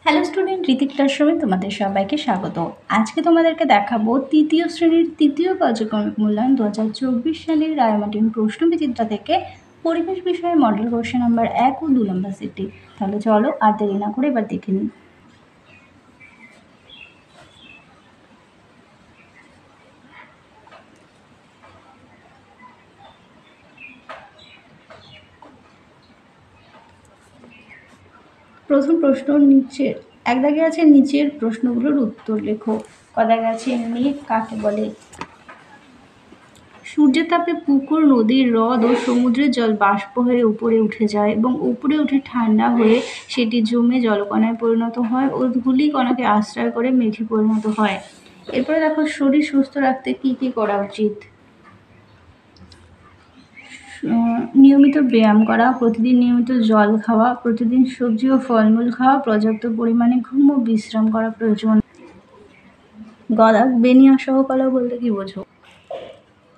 Hello student, Hrithik ক্লাসরুমে তোমাদের সবাইকে স্বাগত। আজকে তোমাদেরকে দেখাবো তৃতীয় শ্রেণীর তৃতীয় কার্যক্রমিক মূল্যায়ন 2024 সালের রায়মার্টিন প্রশ্নবিচিত্রা থেকে পরিবেশ বিষয়ে মডেল কোশ্চেন নাম্বার 1 ও 2 নম্বর সেটটি। তাহলে চলো আর দেরি না করে এবার দেখে নিই। প্রথম প্রশ্ন নিচের এক দাগে আছে নিচের প্রশ্নগুলোর উত্তর লেখো। ক দাগে আছে মেঘ কাকে বলে? সূর্যের তাপে পুকুর, নদীর, হ্রদ ও সমুদ্রের জল বাষ্প হয়ে উপরে উঠে যায় এবং উপরে উঠে ঠান্ডা হয়ে সেটি জমে জলকণায় পরিণত হয় ও ধূলি কণাকে আশ্রয় করে মেঘে পরিণত হয়। এরপরে দেখো, শরীর সুস্থ রাখতে কি কি করা উচিত? নিয়মিত ব্যায়াম করা, প্রতিদিন নিয়মিত জল খাওয়া, প্রতিদিন সবজি ও ফলমূল খাওয়া, পর্যাপ্ত পরিমাণে ঘুম ও বিশ্রাম করা প্রয়োজন। গদাক বেনিয়া সহ কলা বলতে কি বোঝো?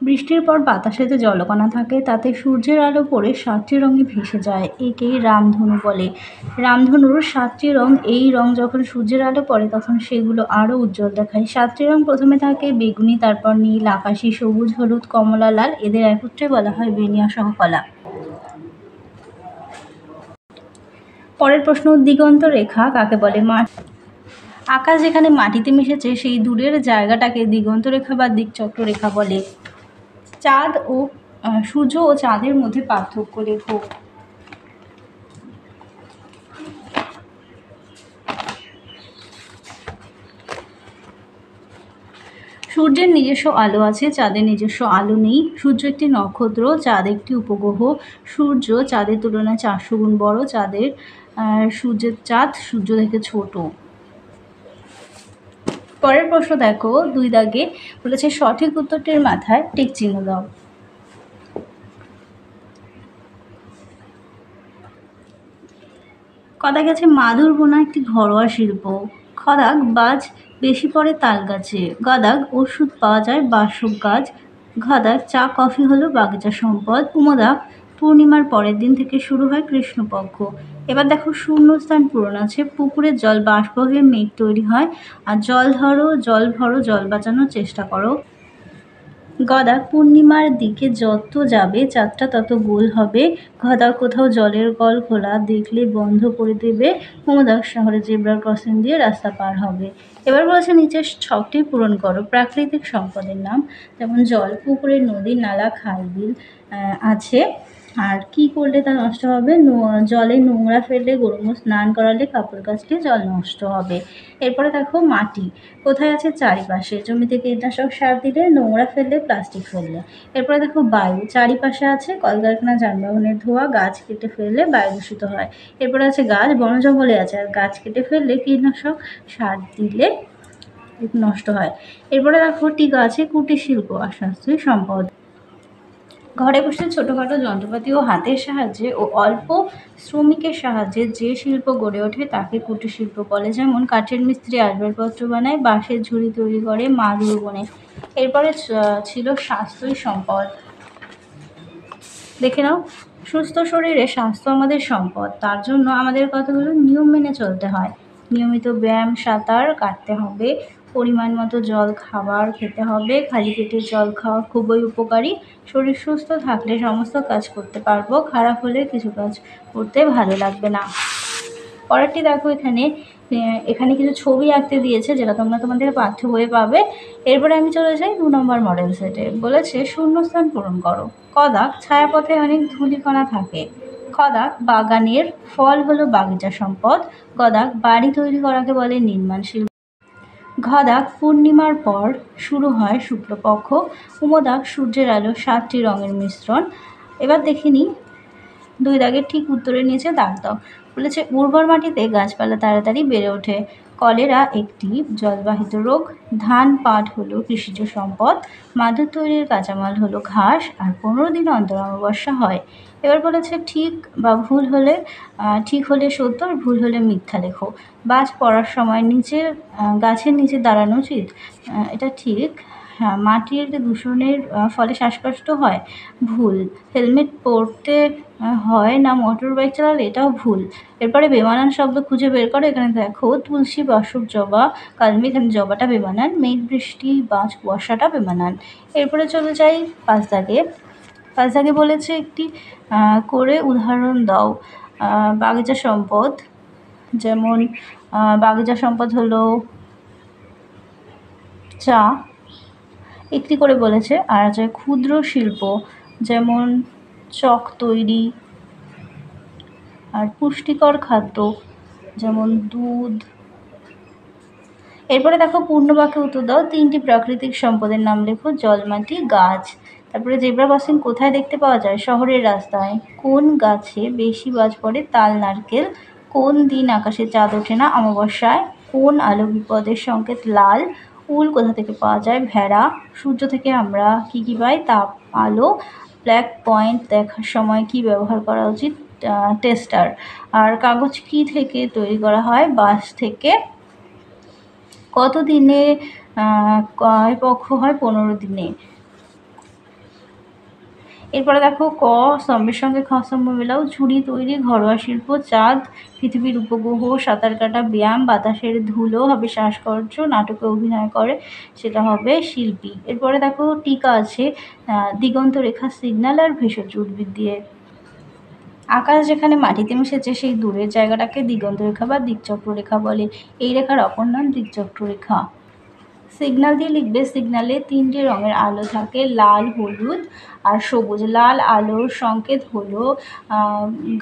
বৃষ্টির পর বাতাসেতে জলকণা থাকে, তাতে সূর্যের আলো পড়ে 7টি রঙে ভেসে যায়। একেই রামধনু বলে। রামধনুর 7টি রং। এই রং যখন সূর্যের আলো পড়ে তখন সেগুলো আরও উজ্জ্বল দেখায়। 7টি রং প্রথমে থাকে বেগুনি, তারপর নীল, আকাশি, সবুজ, হলুদ, কমলা, লাল। এদের একত্রে বলা হয় বেনিয়া সহ কলা। পরের প্রশ্ন, দিগন্ত রেখা কাকে বলে? আকাশ যেখানে মাটিতে মিশেছে সেই দূরের জায়গাটাকে দিগন্ত রেখা বা দিকচক্র রেখা বলে। চাঁদ ও সূর্য ও চাঁদের মধ্যে পার্থক্য লেখো। সূর্যের নিজস্ব আলো আছে, চাঁদের নিজস্ব আলো নেই। সূর্য একটি নক্ষত্র, চাঁদ একটি উপগ্রহ। সূর্য চাঁদের তুলনায় 400 গুণ বড়। চাঁদ সূর্য থেকে ছোট। পরের প্রশ্ন দেখো, 2 দাগে বলেছে সঠিক উত্তরটির মাথায় টিক চিহ্ন দাও। কথা গেছে মাদুর বোনা একটি ঘরোয়া শিল্প। খদাক বাজ বেশি পড়ে তাল গাছে। গদাক ওষুধ পাওয়া যায় বাসক গাছ। ঘদাক চা কফি হলো বাগিচা সম্পদ। উমদাক পূর্ণিমার পরের দিন থেকে শুরু হয় কৃষ্ণপক্ষ। এবার দেখো, শূন্যস্থান পূরণ আছে। পুকুরের জল বাষ্প হয়ে মেঘ তৈরি হয়। আর জল ভরো, জল বাঁচানোর চেষ্টা করো। গদা পূর্ণিমার দিকে যত যাবে চাঁদটা তত গোল হবে। গদা কোথাও জলের কল খোলা দেখলে বন্ধ করে দেবে। কুমুদাক শহরে জেব্রা ক্রসিং দিয়ে রাস্তা পার হবে। এবার বলেছে নিচের ছকটি পূরণ করো। প্রাকৃতিক সম্পদের নাম যেমন জল, পুকুরে, নদী, নালা, খাল, বিল আছে। আর কি করলে তা নষ্ট হবে? জলে নোংরা ফেললে, গরম স্নান করালে, কাপড় কাচলে জল নষ্ট হবে। এরপরে দেখো মাটি কোথায় আছে? চারিপাশে। জমিতে কীটনাশক সার দিলে, নোংরা ফেললে, প্লাস্টিক ফেললে। এরপরে দেখো বায়ু চারিপাশে আছে। কলকারখানা, যানবাহনের ধোঁয়া, গাছ কেটে ফেললে বায়ু দূষিত হয়। এরপরে আছে গাছ, বন জঙ্গলে আছে। আর গাছ কেটে ফেললে, কীটনাশক সার দিলে নষ্ট হয়। এরপরে দেখো টিকা আছে কুটির শিল্প আর সাশ্রয়ী সম্পদ। ঘরে বসে ছোটোখাটো যন্ত্রপাতি ও হাতের সাহায্যে ও অল্প শ্রমিকের সাহায্যে যে শিল্প গড়ে ওঠে তাকে কুটির শিল্প বলে। যেমন কাঠের মিস্ত্রি আসবাবপত্র বানায়, বাঁশের ঝুড়ি তৈরি করে, মাদুর বোনে। এরপরে ছিল সাশ্রয়ী সম্পদ। দেখে নাও, সুস্থ শরীরে স্বাস্থ্য আমাদের সম্পদ। তার জন্য আমাদের কতগুলো নিয়ম মেনে চলতে হয়। নিয়মিত ব্যায়াম, সাঁতার কাটতে হবে, পরিমাণ মতো জল খেতে হবে। খালি পেটে জল খাওয়া খুবই উপকারী। শরীর সুস্থ থাকলে সমস্ত কাজ করতে পারবো, খারাপ হলে কিছু কাজ করতে ভালো লাগবে না। পরেরটি দেখো, এখানে কিছু ছবি আঁকতে দিয়েছে যেটা তোমরা তোমাদের পাঠ্য বইয়ে পাবে। এরপরে আমি চলে যাই 2 নম্বর মডেল সেটে। বলেছে শূন্যস্থান পূরণ করো। কদাক ছায়াপথে অনেক ধূলিকণা থাকে। খদাক বাগানের ফল হলো বাগিচা সম্পদ। গদাক বাড়ি তৈরি করাকে বলে নির্মাণ শিল্প। ঘদাক পূর্ণিমার পর শুরু হয় শুক্লপক্ষ। উমদাক সূর্যের আলো 7টি রঙের মিশ্রণ। এবার দেখে নিই 2 দাগের ঠিক উত্তরের নিচে দাগ দাও। বলেছে উর্বর মাটিতে গাছপালা তাড়াতাড়ি বেড়ে ওঠে। কলেরা একটি জলবাহিত রোগ। ধান পাট হলো কৃষিজ সম্পদ। মাদুর তৈরির কাঁচামাল হলো ঘাস। আর 15 দিন অন্তর অমাবস্যা হয়। এবার বলেছে ঠিক হলে সত্য আর ভুল হলে মিথ্যা লেখো। বাজ পড়ার সময় গাছের নিচে দাঁড়ানো উচিত, এটা ঠিক। হ্যাঁ, মাটির দূষণের ফলে শ্বাসকষ্ট হয়, ভুল। হেলমেট পরতে হয় না মোটর বাইক চালালে, এটাও ভুল। এরপরে বেমানান শব্দ খুঁজে বের করো। এখানে দেখো তুলসী, বাসক, জবা, কালমি, এখানে জবাটা বেমানান, মেঘ, বৃষ্টি, বাজ, কুয়াশাটা বেমানান। এরপরে চলে যাই 5 দাগে। 5 দাগে বলেছে একটি করে উদাহরণ দাও। বাগিচা সম্পদ, যেমন বাগিচা সম্পদ হলো চা, একটি করে বলেছে। আর আছে ক্ষুদ্র শিল্প, যেমন চক তৈরি। আর পুষ্টিকর খাদ্য, যেমন দুধ। এরপরে দেখো পূর্ণ বাক্যে উত্তর দাও। 3টি প্রাকৃতিক সম্পদের নাম লেখো। জল, মাটি, গাছ। তারপরে জেব্রা ক্রসিং কোথায় দেখতে পাওয়া যায়? শহরের রাস্তায়। কোন গাছে বেশি বাজ পড়ে? তাল, নারকেল। কোন দিন আকাশে চাঁদ ওঠে না? অমাবস্যায়। কোন আলো বিপদের সংকেত? লাল। উল কোথা থেকে পাওয়া যায়? ভেড়া। সূর্য থেকে আমরা কি কি পাই? তাপ, আলো। ব্ল্যাক পয়েন্ট দেখার সময় কি ব্যবহার করা উচিত? টেস্টার। আর কাগজ কি থেকে তৈরি করা হয়? বাঁশ থেকে। কত দিনে কয় পক্ষ হয়? 15 দিনে। এরপরে দেখো ক স্তম্ভের সঙ্গে খ স্তম্ভ মেলাও। ঝুড়ি তৈরি, ঘরোয়া শিল্প। চাঁদ, পৃথিবীর উপগ্রহ। সাঁতার কাটা, ব্যায়াম। বাতাসের ধুলো হবে শ্বাসকষ্ট। নাটকে অভিনয় করে, সেটা হবে শিল্পী। এরপরে দেখো টিকা আছে দিগন্ত রেখা, সিগন্যাল আর ভেষজ উদ্ভিদ দিয়ে। আকাশ যেখানে মাটিতে মিশেছে সেই দূরের জায়গাটাকে দিগন্ত রেখা বা দিকচক্র রেখা বলে। এই রেখার অপর নাম দিকচক্র রেখা। সিগন্যাল দিয়ে লিখবে। সিগন্যালে 3টে রঙের আলো থাকে, লাল, হলুদ আর সবুজ। লাল আলোর সংকেত হলো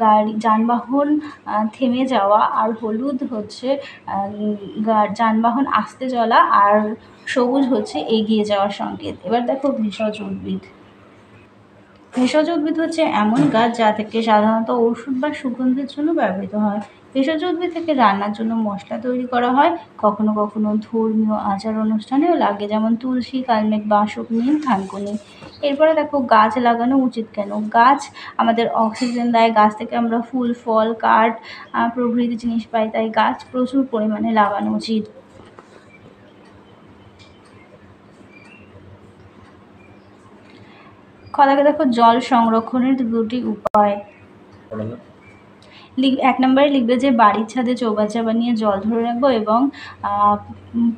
গাড়ি, যানবাহন থেমে যাওয়া। আর হলুদ হচ্ছে যানবাহন আসতে চলা। আর সবুজ হচ্ছে এগিয়ে যাওয়ার সংকেত। এবার দেখো ভেষজ উদ্ভিদ। ভেষজ উদ্ভিদ হচ্ছে এমন গাছ যা থেকে সাধারণত ওষুধ বা সুগন্ধের জন্য ব্যবহৃত হয়। ভেষজ উদ্ভিদ থেকে রান্নার জন্য মশলা তৈরি করা হয়। কখনো কখনো ধর্মীয় আচার অনুষ্ঠানেও লাগে, যেমন তুলসী, কালমেঘ, বাসক, নিম, থানকুনি। এরপরে দেখো গাছ লাগানো উচিত কেন? গাছ আমাদের অক্সিজেন দেয়। গাছ থেকে আমরা ফুল, ফল, কাঠ প্রভৃতি জিনিস পাই। তাই গাছ প্রচুর পরিমাণে লাগানো উচিত। খদাকে দেখো জল সংরক্ষণের 2টি উপায়। 1 নম্বরে লিখবে যে বাড়ির ছাদে চৌবাচ্চা বানিয়ে জল ধরে রাখবো এবং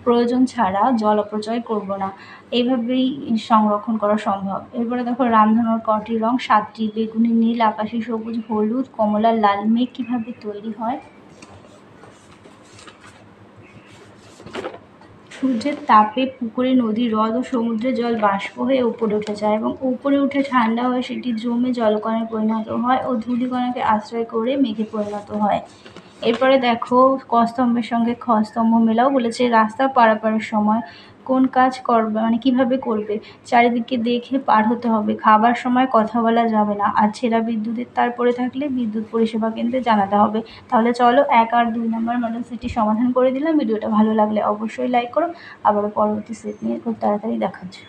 প্রয়োজন ছাড়া জল অপচয় করব না। এইভাবেই সংরক্ষণ করা সম্ভব। এরপরে দেখো রামধনুর কটি রং? 7টি। বেগুনি, নীল, আকাশি, সবুজ, হলুদ, কমলা, লাল। মেঘ কীভাবে তৈরি হয়? সূর্যের তাপে পুকুরে, নদী, হ্রদ ও সমুদ্রে জল বাষ্প হয়ে উপরে উঠে যায় এবং উপরে উঠে ঠান্ডা হয়ে সেটি জমে জলকণায় পরিণত হয় ও ধূলিকণাকে আশ্রয় করে মেঘে পরিণত হয়। এরপরে দেখো ক স্তম্ভের সঙ্গে খ স্তম্ভ মেলাও। বলেছে রাস্তা পারাপারের সময় কোন কাজ করবে, মানে কিভাবে করবে? চারিদিকে দেখে পার হতে হবে। খাবার সময় কথা বলা যাবে না। আর ছেঁড়া বিদ্যুতের তার পড়ে থাকলে বিদ্যুৎ পরিষেবা কেন্দ্রে জানাতে হবে। তাহলে চলো 1 আর 2 নম্বর মডেল সেটটি সমাধান করে দিলাম। ভিডিওটা ভালো লাগলে অবশ্যই লাইক করো। আবারও পরবর্তী সেট নিয়ে খুব তাড়াতাড়ি দেখাচ্ছি।